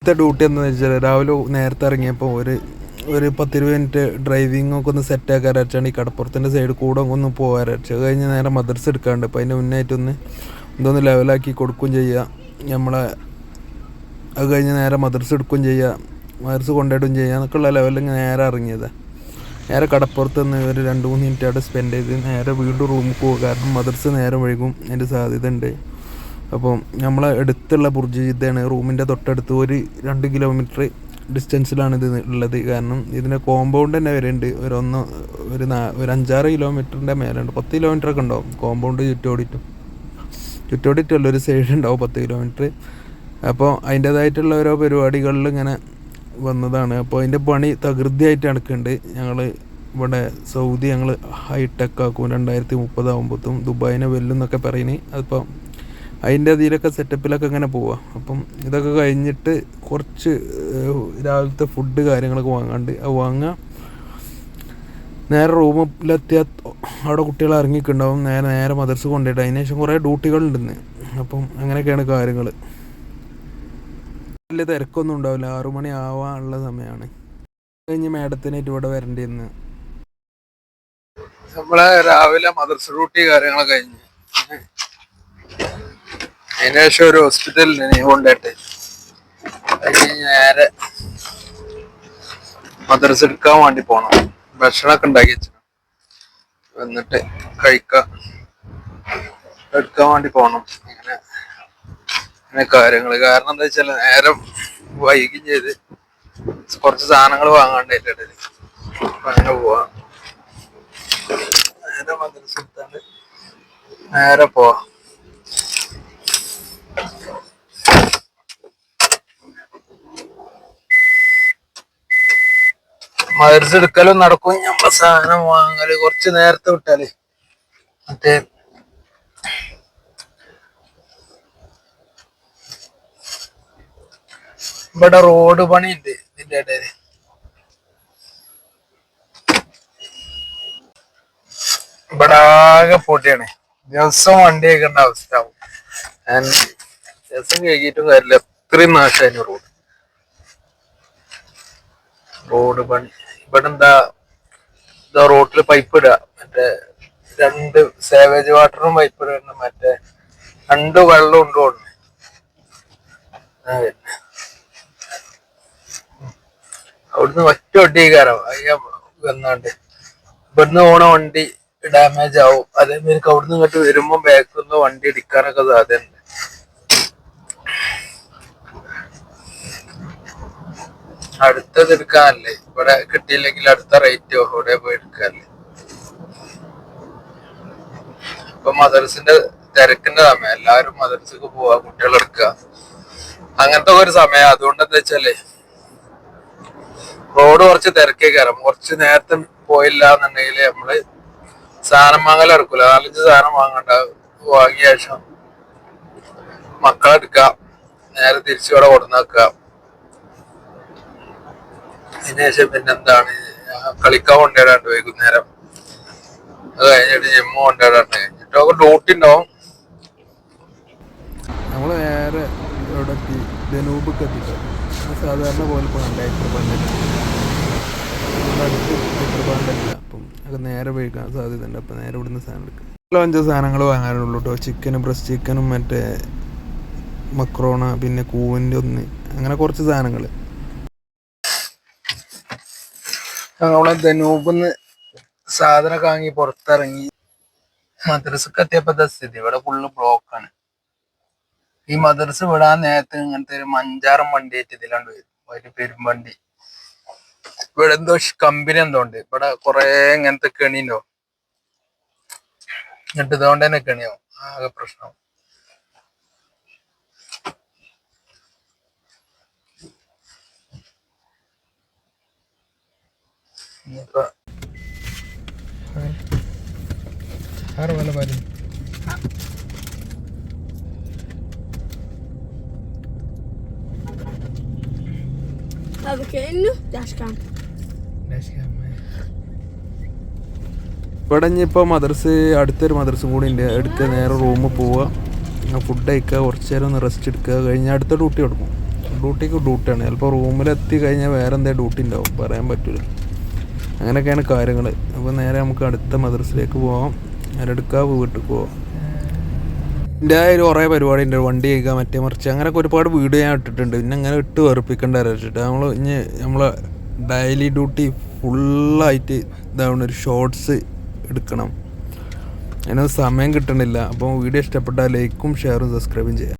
ഇന്നത്തെ ഡ്യൂട്ടി എന്താണെന്ന് വെച്ചാൽ രാവിലെ നേരത്തെ ഇറങ്ങിയപ്പോൾ ഒരു 10-20 മിനിറ്റ് ഡ്രൈവിംഗ് ഒക്കെ ഒന്ന് സെറ്റ് ആക്കാൻ അരച്ചാണ് ഈ കടപ്പുറത്തിൻ്റെ സൈഡ് കൂടെ ഒന്ന് പോകാൻ അരച്ച് കഴിഞ്ഞ് നേരെ മദ്രസ എടുക്കാണ്ട് അപ്പോൾ അതിൻ്റെ മുന്നായിട്ടൊന്ന് ഇതൊന്ന് ലെവലാക്കി കൊടുക്കുകയും ചെയ്യുക നമ്മളെ. അത് കഴിഞ്ഞ് നേരെ മദ്രസ എടുക്കുകയും ചെയ്യുക, മദ്രസ കൊണ്ടുപോയിട്ടും ചെയ്യുക എന്നൊക്കെയുള്ള ലെവലിൽ നേരെ ഇറങ്ങിയത്. നേരെ കടപ്പുറത്ത് നിന്ന് ഒരു 2-3 മിനിറ്റ് അവിടെ സ്പെൻഡ് ചെയ്ത് നേരെ വീണ്ടും റൂമിൽ പോകുക. കാരണം മദ്രസ നേരം വൈകും, അതിൻ്റെ സാധ്യത ഉണ്ട്. അപ്പോൾ നമ്മളെ അടുത്തുള്ള ബുർജ് ഇതാണ്, റൂമിൻ്റെ തൊട്ടടുത്ത് 1-2 കിലോമീറ്റർ ഡിസ്റ്റൻസിലാണ് ഇത് ഉള്ളത്. കാരണം ഇതിൻ്റെ കോമ്പൗണ്ട് തന്നെ വരുന്നുണ്ട്, ഒരു 5-6 കിലോമീറ്ററിൻ്റെ മേലുണ്ട്, 10 കിലോമീറ്ററൊക്കെ ഉണ്ടാവും കോമ്പൗണ്ട് ചുറ്റോടിയിട്ടുള്ള ഒരു സൈഡ് ഉണ്ടാവും 10 കിലോമീറ്റർ. അപ്പോൾ അതിൻ്റേതായിട്ടുള്ള ഓരോ പരിപാടികളിൽ ഇങ്ങനെ വന്നതാണ്. അപ്പോൾ അതിൻ്റെ പണി തകൃതിയായിട്ട് നടക്കുന്നുണ്ട്. ഞങ്ങൾ ഇവിടെ സൗദി ഞങ്ങൾ ഹൈടെക് ആക്കും 2030 ആകുമ്പോഴത്തും, ദുബായിനെ വെല്ലുന്നൊക്കെ പറയുന്നത്. അതിപ്പോൾ അതിൻ്റെ അതിലൊക്കെ സെറ്റപ്പിലൊക്കെ ഇങ്ങനെ പോവാം. അപ്പം ഇതൊക്കെ കഴിഞ്ഞിട്ട് കുറച്ച് രാവിലത്തെ ഫുഡ് കാര്യങ്ങളൊക്കെ വാങ്ങാണ്ട് അത് വാങ്ങുക. നേരെ റൂമിലെത്തിയാൽ അവിടെ കുട്ടികൾ ഇറങ്ങിയിട്ടുണ്ടാവും, നേരെ മദർസ് കൊണ്ടുപോയിട്ട് അതിന് ശേഷം കുറേ ഡ്യൂട്ടികളുണ്ടെന്ന്. അപ്പം അങ്ങനെയൊക്കെയാണ് കാര്യങ്ങൾ. വലിയ തിരക്കൊന്നും ഉണ്ടാവില്ല, 6 മണി ആവാനുള്ള സമയമാണ്. കഴിഞ്ഞ് മാഡത്തിനായിട്ട് ഇവിടെ വരേണ്ടിയെന്ന് നമ്മളെ രാവിലെ മദർസ് ഡ്യൂട്ടി കാര്യങ്ങളൊക്കെ കഴിഞ്ഞ് അതിന് ശേഷം ഒരു ഹോസ്പിറ്റലിൽ കൊണ്ടുപോയിട്ട് നേരെ മദ്രസ എടുക്കാൻ വേണ്ടി പോണം. ഭക്ഷണമൊക്കെ ഉണ്ടാക്കി വെച്ചു എന്നിട്ട് എടുക്കാൻ വേണ്ടി പോണം. ഇങ്ങനെ കാര്യങ്ങൾ. കാരണം എന്താ വെച്ചാൽ നേരം വൈകും ചെയ്ത് കുറച്ച് സാധനങ്ങൾ വാങ്ങാണ്ടായിട്ട് ഇടയിൽ. അപ്പൊ അങ്ങനെ പോവാ, നേരെ മദ്രസ എടുത്താണ്ട് നേരെ പോവാ. മദർസ എടുക്കലും നടക്കും, നമ്മളെ സാധനം വാങ്ങല് കുറച്ച് നേരത്തെ വിട്ടാല്. മറ്റേ ഇവിടെ റോഡ് പണി ഉണ്ട് ഇതിന്റെ ഇടയില്. ഇവിടെ ആകെ പൊട്ടിയാണ്, ദിവസം വണ്ടി കഴിക്കേണ്ട അവസ്ഥ ആവും. ദിവസം കഴുകിയിട്ടും കാര്യമില്ല, അത്രയും നാശമായിരുന്നു റോഡ് പണി. ഇവിടെ എന്താ റോഡില് പൈപ്പ് ഇടുക, മറ്റേ 2 സേവേജ് വാട്ടറും പൈപ്പ് ഇടുന്നു, മറ്റേ 2 വെള്ളം ഉണ്ട് കൊണ്ട് അവിടുന്ന് ഒറ്റ വണ്ടിക്കാരോ വന്നാണ്ട് ഇവിടുന്ന് പോണ വണ്ടി ഡാമേജ് ആവും. അതേമാതിരി അവിടുന്ന് ഇങ്ങോട്ട് വരുമ്പോ ബാക്കിൽ നിന്ന് വണ്ടി ഇടിക്കാനൊക്കെ സാധ്യതയുണ്ട്. അടുത്തത് എടുക്കാനല്ലേ, ഇവിടെ കിട്ടിയില്ലെങ്കിൽ അടുത്ത റേറ്റ് ഇവിടെ പോയി എടുക്കാനല്ലേ. ഇപ്പൊ മദർസിന്റെ തിരക്കിന്റെ സമയം, എല്ലാവരും മദർസക്ക് പോവാ, കുട്ടികളെടുക്കുക, അങ്ങനത്തെ ഒരു സമയം. അതുകൊണ്ട് എന്താ വെച്ചാല് റോഡ് കുറച്ച് തിരക്കേ കയറാം. കുറച്ച് നേരത്തെ പോയില്ല എന്നുണ്ടെങ്കിൽ നമ്മള് സാധനം വാങ്ങൽ എടുക്കൂല. 4-5 സാധനം വാങ്ങണ്ട, വാങ്ങിയ ശേഷം മക്കളെടുക്കാം, നേരെ തിരിച്ചു ഇവിടെ കൊടുന്നാക്കുക. അതിനുശേഷം പിന്നെന്താണ്, കളിക്കാൻ കൊണ്ടുവരാണ്ട് വൈകുന്നേരം. അത് കഴിഞ്ഞിട്ട് ജിമ്മ് കൊണ്ടുവരാണ്ട് കഴിഞ്ഞിട്ടൊക്കെ ഡ്യൂട്ടി ഉണ്ടാവും. നമ്മള് നേരെ ഇവിടെ ജനൂബൊക്കെ എത്തിക്കാം. സാധാരണ പോലെ ഇപ്പോൾ ഹൈദരാബാദിലല്ല, അപ്പം അത് നേരെ വൈകാൻ സാധ്യത ഉണ്ട്. അപ്പം നേരെ ഇവിടുന്ന് സാധനം എടുക്കാം. 5 സാധനങ്ങൾ വാങ്ങാനുള്ളൂ കേട്ടോ. ചിക്കനും ബ്രസ്റ്റ് ചിക്കനും മറ്റേ മക്രോണ, പിന്നെ കൂവിൻ്റെ ഒന്ന്, അങ്ങനെ കുറച്ച് സാധനങ്ങൾ. നമ്മളെ ധനൂപിന്ന് സാധനം വാങ്ങി പുറത്തിറങ്ങി മദ്രസക്ക് എത്തിയപ്പോഴത്തെ സ്ഥിതി ഇവിടെ ഫുള്ള് ബ്ലോക്കാണ്. ഈ മദ്രസ വിടാൻ നേരത്തെ ഇങ്ങനത്തെ ഒരു 5-6 വണ്ടി ആയിട്ട് ഇതിലാണ്ട് വരും, ഒരു പെരുമ്പണ്ടി. ഇവിടെ എന്തോ കമ്പനി എന്തോ ഉണ്ട്, ഇവിടെ കൊറേ ഇങ്ങനത്തെ കെണിണ്ടോ, എന്നിട്ട് ഇതുകൊണ്ട് തന്നെ കെണിയാവും, ആകെ പ്രശ്നം. هذا كأنه داش كام. ഇവിടെ ഇനിയിപ്പോൾ മദർസ് അടുത്തൊരു മദർസും കൂടി ഉണ്ട്. എടുക്കുക നേരെ റൂമിൽ പോവുക, ഫുഡ് കഴിക്കുക, കുറച്ച് നേരം ഒന്ന് റെസ്റ്റ് എടുക്കുക, കഴിഞ്ഞാൽ അടുത്ത ഡ്യൂട്ടി കൊടുക്കും. ഡ്യൂട്ടിക്ക് ഡ്യൂട്ടിയാണ്. ചിലപ്പോൾ റൂമിലെത്തി കഴിഞ്ഞാൽ വേറെ എന്തെങ്കിലും ഡ്യൂട്ടി ഉണ്ടാവും, പറയാൻ പറ്റില്ല. അങ്ങനെയൊക്കെയാണ് കാര്യങ്ങൾ. അപ്പോൾ നേരെ നമുക്ക് അടുത്ത മദ്രസയിലേക്ക് പോകാം. നേരെടുക്കാവ് വീട്ടിൽ പോവാം. എൻ്റെ ഒരു കുറേ പരിപാടി ഉണ്ട്, വണ്ടി കഴിക്കുക മറ്റേ മറിച്ച് അങ്ങനെയൊക്കെ ഒരുപാട് വീഡിയോ ഞാൻ ഇട്ടിട്ടുണ്ട്. പിന്നെ അങ്ങനെ ഇട്ട് വെറുപ്പിക്കേണ്ട വെച്ചിട്ട് നമ്മളെ ഡെയിലി ഡ്യൂട്ടി ഫുള്ളായിട്ട് ഇതാവുന്ന ഒരു ഷോർട്സ് എടുക്കണം. അതിനൊന്നും സമയം കിട്ടണില്ല. അപ്പോൾ വീഡിയോ ഇഷ്ടപ്പെട്ടാൽ ലൈക്കും ഷെയറും സബ്സ്ക്രൈബും ചെയ്യാം.